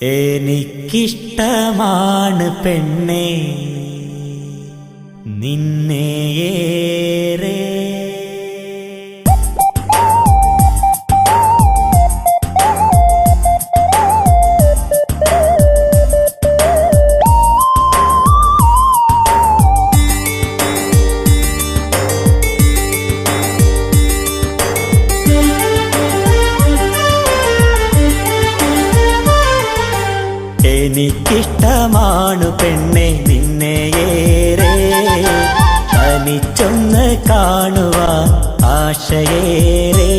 എനിക്കിഷ്ടമാണ് പെണ്ണേ നിന്നെയേറെ. എനിക്കിഷ്ടമാണു പെണ്ണെ നിന്നെയേറെ, തനിച്ചൊന്ന് കാണുവാൻ ആശയേറെ.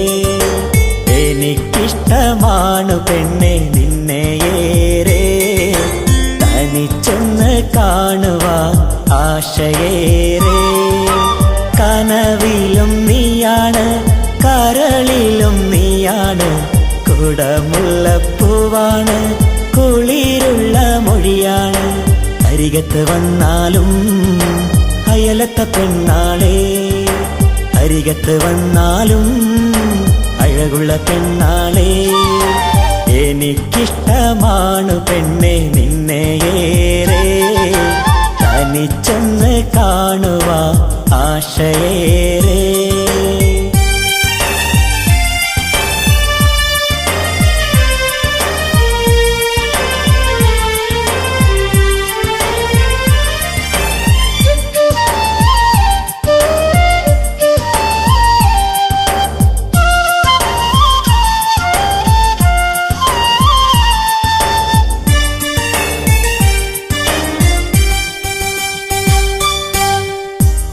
എനിക്കിഷ്ടമാണു പെണ്ണെ നിന്നെയേറെ, തനിച്ചൊന്ന് കാണുവാൻ ആശയേറെ. കനവിലും നീയാണ്, കരളിലും നീയാണ്, കുടമുല്ലപ്പൂവാണ്, കുളിരുള്ള മൊഴിയാണ്. അരികത്ത് വന്നാലും അയലത്തെ പെണ്ണാളെ, അരികത്ത് വന്നാലും അഴകുള്ള പെണ്ണാളെ. എനിക്കിഷ്ടമാണു പെണ്ണെ നിന്നെയേറെ, തനിച്ചൊന്ന് കാണുവാൻ ആശയേറെ.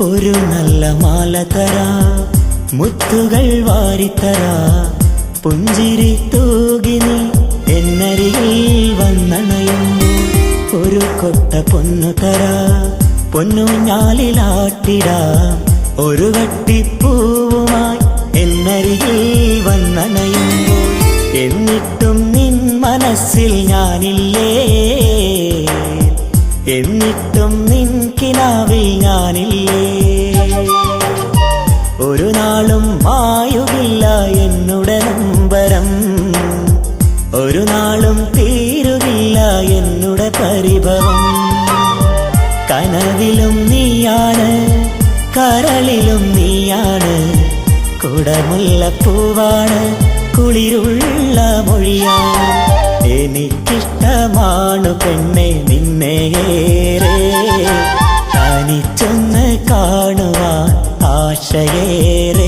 ഒരു നല്ല മാല തരാ, മുത്തുകൾ വാരിത്തരാ, പുഞ്ചിരി തൂകിനി എന്നരികിൽ വന്നണയുന്നു. ഒരു കൊട്ട പൊന്നു തരാ, പൊന്നൂഞ്ഞാലിലാട്ടിടാം, ഒരു കട്ടിപ്പൂവുമായി എന്നരികിൽ വന്നണയുന്നു. എന്നിട്ടും നിൻ മനസ്സിൽ ഞാനില്ലേ, എന്നിട്ടും നിൻ കിനാവിൽ ഞാനില്ലേ. ഒരു നാളും മായുകില്ല എന്നുടെ നൊമ്പരം, ഒരു നാളും തീരുകില്ല എന്നുടെ പരിഭവം. കനവിലും നീയാണ്, കരളിലും നീയാണ്, കുടമുല്ലപ്പൂവാണ്, കുളിരുള്ള മൊഴിയാണ്. എനിക്കിഷ്ടമാണു പെണ്ണെ നിന്നെയേറെ, തനിച്ചൊന്ന് കാണുവാൻ ആശയേറെ.